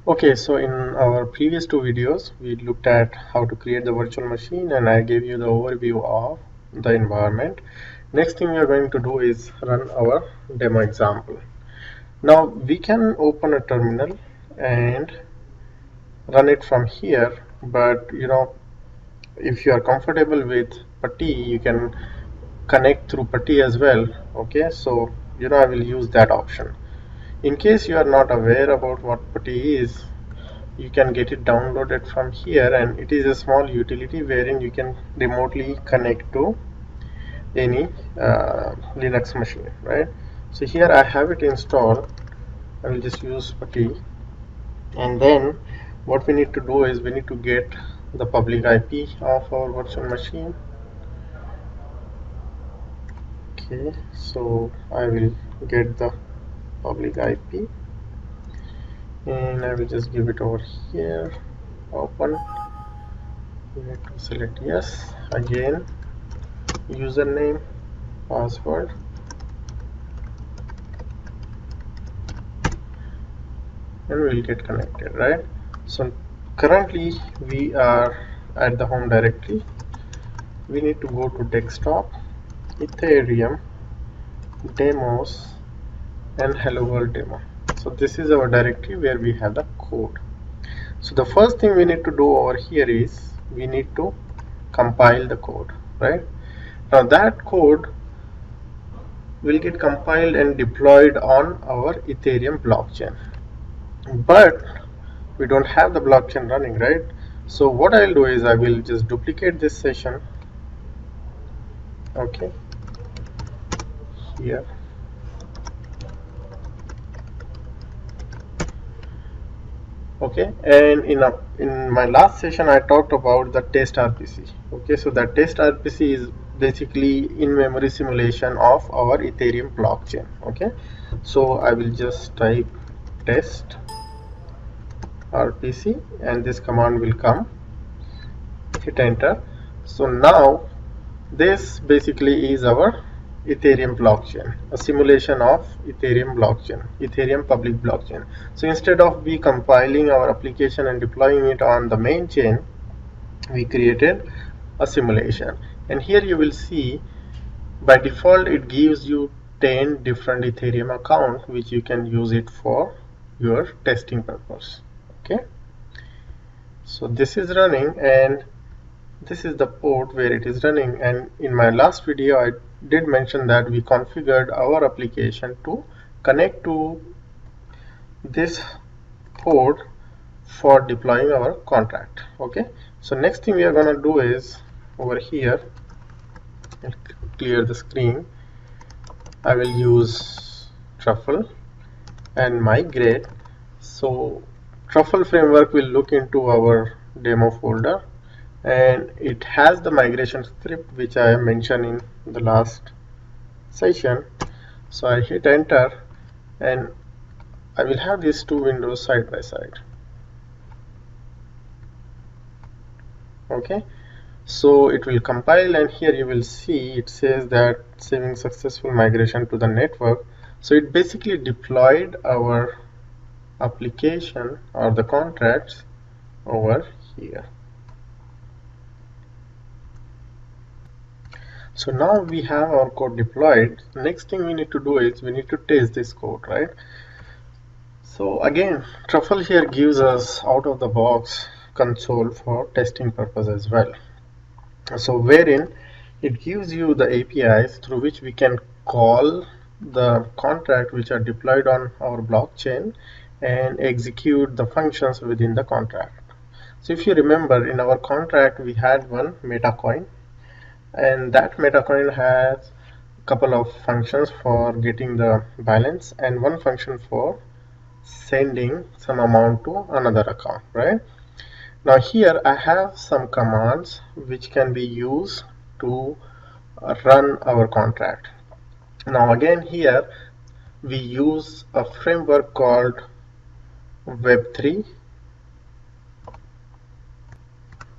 Okay, so in our previous two videos, we looked at how to create the virtual machine and I gave you the overview of the environment. Next thing we are going to do is run our demo example. Now we can open a terminal and run it from here, but if you are comfortable with PuTTY, you can connect through PuTTY as well. Okay, so I will use that option. In case you are not aware about what PuTTY is, you can get it downloaded from here, and it is a small utility wherein you can remotely connect to any Linux machine, right? So here I have it installed. I will just use PuTTY, and then what we need to do is we need to get the public IP of our virtual machine. Okay, so I will get the public IP and I will just give it over here. Open. You need to select yes. Again, username, password, and we'll get connected, right? So currently we are at the home directory. We need to go to desktop, Ethereum, demos, and HelloWorld demo. So this is our directory where we have the code. So the first thing we need to do over here is we need to compile the code, right? Now that code will get compiled and deployed on our Ethereum blockchain, but we don't have the blockchain running, right? So what I'll do is I will just duplicate this session, okay, here, okay. And in my last session I talked about the test RPC. Okay, so that test RPC is basically in-memory simulation of our Ethereum blockchain. Okay, so I will just type test RPC and this command will come. Hit enter. So now this basically is our Ethereum blockchain, a simulation of Ethereum blockchain, Ethereum public blockchain. So instead of we compiling our application and deploying it on the main chain, we created a simulation. And here you will see by default it gives you 10 different Ethereum accounts which you can use it for your testing purpose. Okay, so this is running and this is the port where it is running, and in my last video I did mention that we configured our application to connect to this port for deploying our contract. Okay, so next thing we are going to do is over here, I'll clear the screen. I will use Truffle and migrate. So Truffle framework will look into our demo folder, and it has the migration script which I mentioned in the last session. So I hit enter and I will have these two windows side by side. Okay, so it will compile and here you will see it says that saving successful migration to the network. So it basically deployed our application or the contracts over here. So now we have our code deployed. Next thing we need to do is we need to test this code, right? So again, Truffle here gives us out of the box console for testing purpose as well. So wherein it gives you the APIs through which we can call the contract which are deployed on our blockchain and execute the functions within the contract. So if you remember, in our contract we had one metacoin, and that metacoin has a couple of functions for getting the balance and one function for sending some amount to another account, right? Now here I have some commands which can be used to run our contract. Now again here we use a framework called Web3.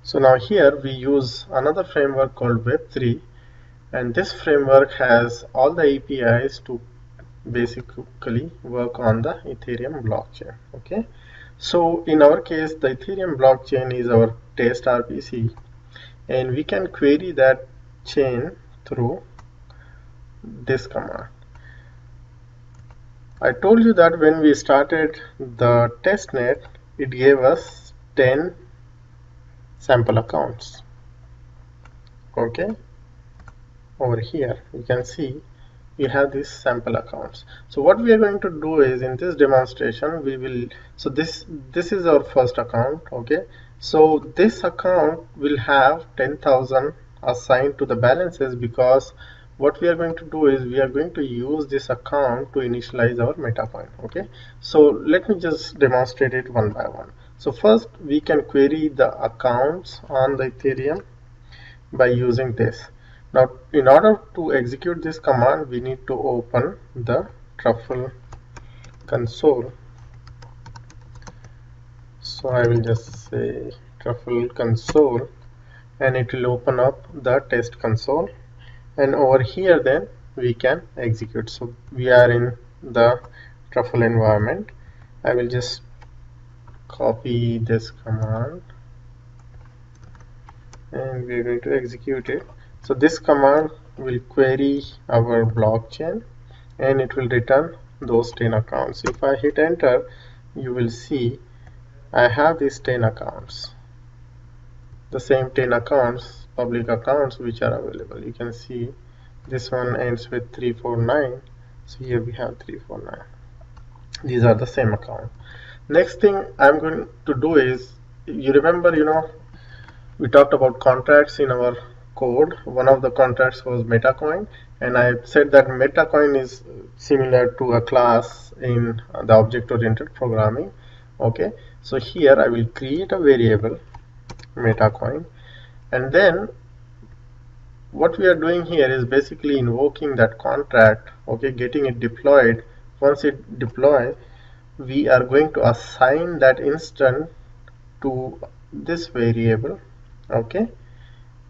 So now here we use another framework called Web3, and this framework has all the APIs to basically work on the Ethereum blockchain. Okay, so in our case the Ethereum blockchain is our test RPC, and we can query that chain through this command. I told you that when we started the testnet, it gave us 10 sample accounts. Okay, over here you can see we have these sample accounts. So what we are going to do is, in this demonstration we will, so this is our first account. Okay, so this account will have 10,000 assigned to the balances, because what we are going to do is we are going to use this account to initialize our metacoin. Okay, so let me just demonstrate it one by one. So first we can query the accounts on the Ethereum by using this. Now in order to execute this command, we need to open the truffle console. So I will just say truffle console, and it will open up the test console, and over here then we can execute. So we are in the truffle environment. I will just copy this command and we are going to execute it. So this command will query our blockchain and it will return those 10 accounts. If I hit enter, you will see I have these 10 accounts, the same 10 accounts, public accounts, which are available. You can see this one ends with 349, so here we have 349. These are the same account. Next thing I'm going to do is, you remember, we talked about contracts in our code. One of the contracts was metacoin, and I said that metacoin is similar to a class in the object-oriented programming. Okay, so here I will create a variable metacoin, and then what we are doing here is basically invoking that contract. Okay, getting it deployed. Once it deploys, we are going to assign that instant to this variable. Okay,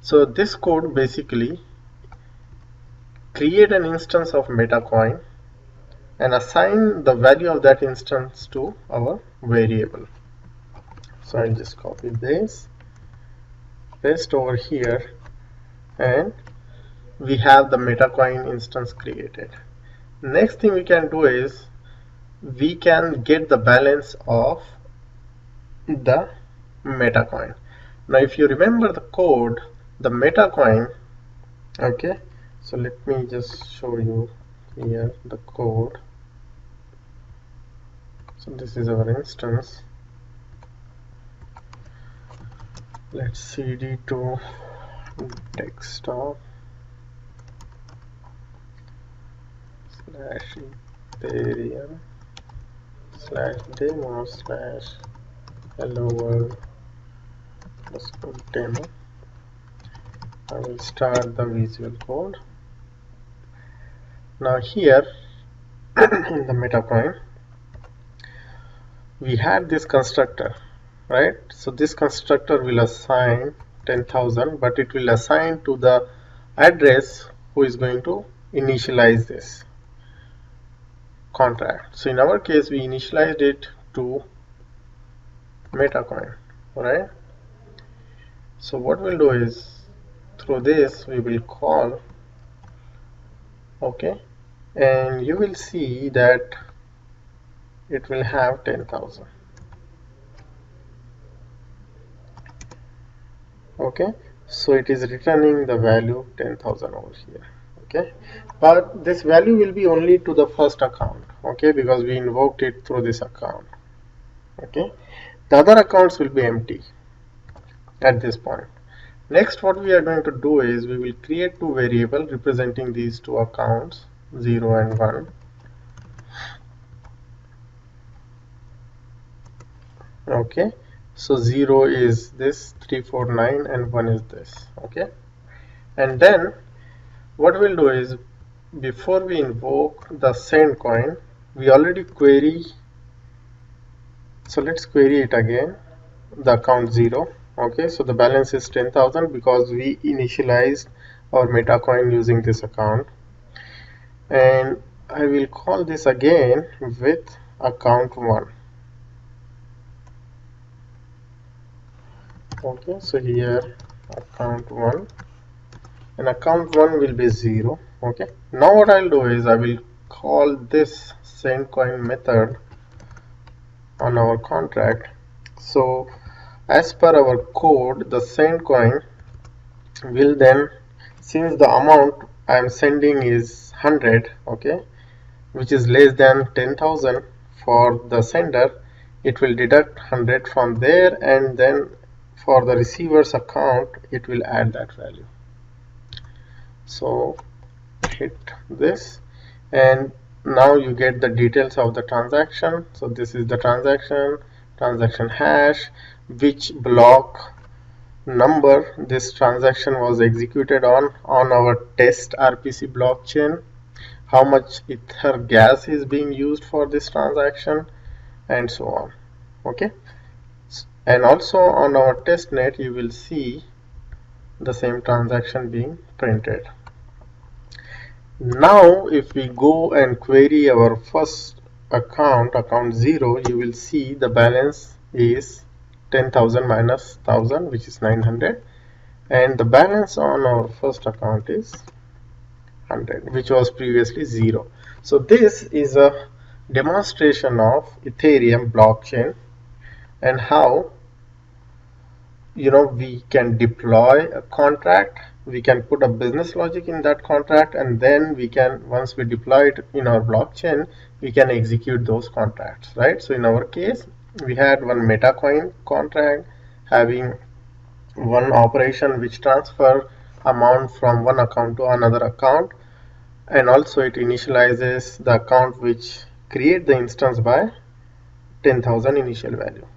so this code basically create an instance of metacoin and assign the value of that instance to our variable. So I'll just copy this, paste over here, and we have the metacoin instance created. Next thing we can do is we can get the balance of the metacoin. Now if you remember the code, the metacoin, okay, so let me just show you here the code. So this is our instance. Let's cd to desktop /ethereum /demo /helloworld demo. I will start the visual code. Now here in the metacoin we had this constructor, right? So this constructor will assign 10,000, but it will assign to the address who is going to initialize this contract. So in our case we initialized it to metacoin, right? So what we'll do is, through this we will call, okay, and you will see that it will have 10,000. Okay, so it is returning the value 10,000 over here. Okay, but this value will be only to the first account, okay, because we invoked it through this account. Okay, the other accounts will be empty at this point. Next, what we are going to do is we will create two variables representing these two accounts, 0 and 1. Okay, so 0 is this 349 and 1 is this. Okay, and then what we'll do is, before we invoke the send coin, we already query. So let's query it again, the account 0. Okay, so the balance is 10,000 because we initialized our metacoin using this account. And I will call this again with account 1. Okay, so here account 1, and account 1 will be 0. Okay, now what I'll do is I will call this sendCoin method on our contract. So as per our code, the sendCoin will then, since the amount I am sending is 100, okay, which is less than 10,000 for the sender, it will deduct 100 from there, and then for the receiver's account it will add that value. So hit this, and now you get the details of the transaction. So this is the transaction hash, which block number this transaction was executed on our test RPC blockchain, how much ether gas is being used for this transaction, and so on. Okay, and also on our testnet you will see the same transaction being printed. Now if we go and query our first account 0, you will see the balance is 10,000 minus 1,000, which is 900, and the balance on our first account is 100, which was previously 0. So this is a demonstration of Ethereum blockchain and how we can deploy a contract, we can put a business logic in that contract, and then we can, once we deploy it in our blockchain, we can execute those contracts, right? So in our case, we had one MetaCoin contract having one operation which transfer amount from one account to another account, and also it initializes the account which create the instance by 10,000 initial value.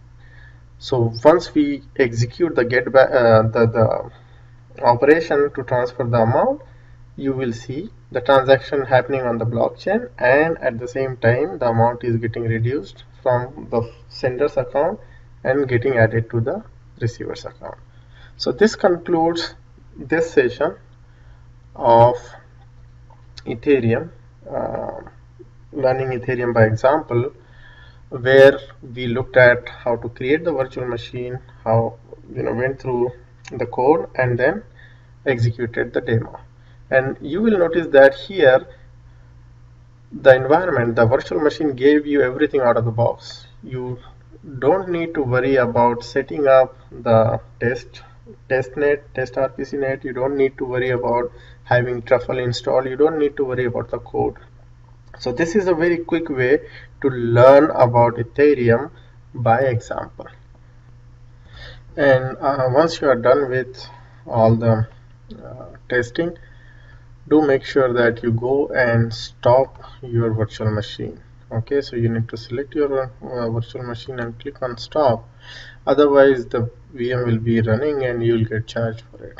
So once we execute the get back the operation to transfer the amount, you will see the transaction happening on the blockchain, and at the same time the amount is getting reduced from the sender's account and getting added to the receiver's account. So this concludes this session of Ethereum, learning Ethereum by example, where we looked at how to create the virtual machine, how went through the code and then executed the demo. And you will notice that here the environment, the virtual machine gave you everything out of the box. You don't need to worry about setting up the test RPC net. You don't need to worry about having truffle installed. You don't need to worry about the code. So this is a very quick way to learn about Ethereum by example. And once you are done with all the testing, do make sure that you go and stop your virtual machine. Okay, so you need to select your virtual machine and click on stop, otherwise the VM will be running and you will get charged for it.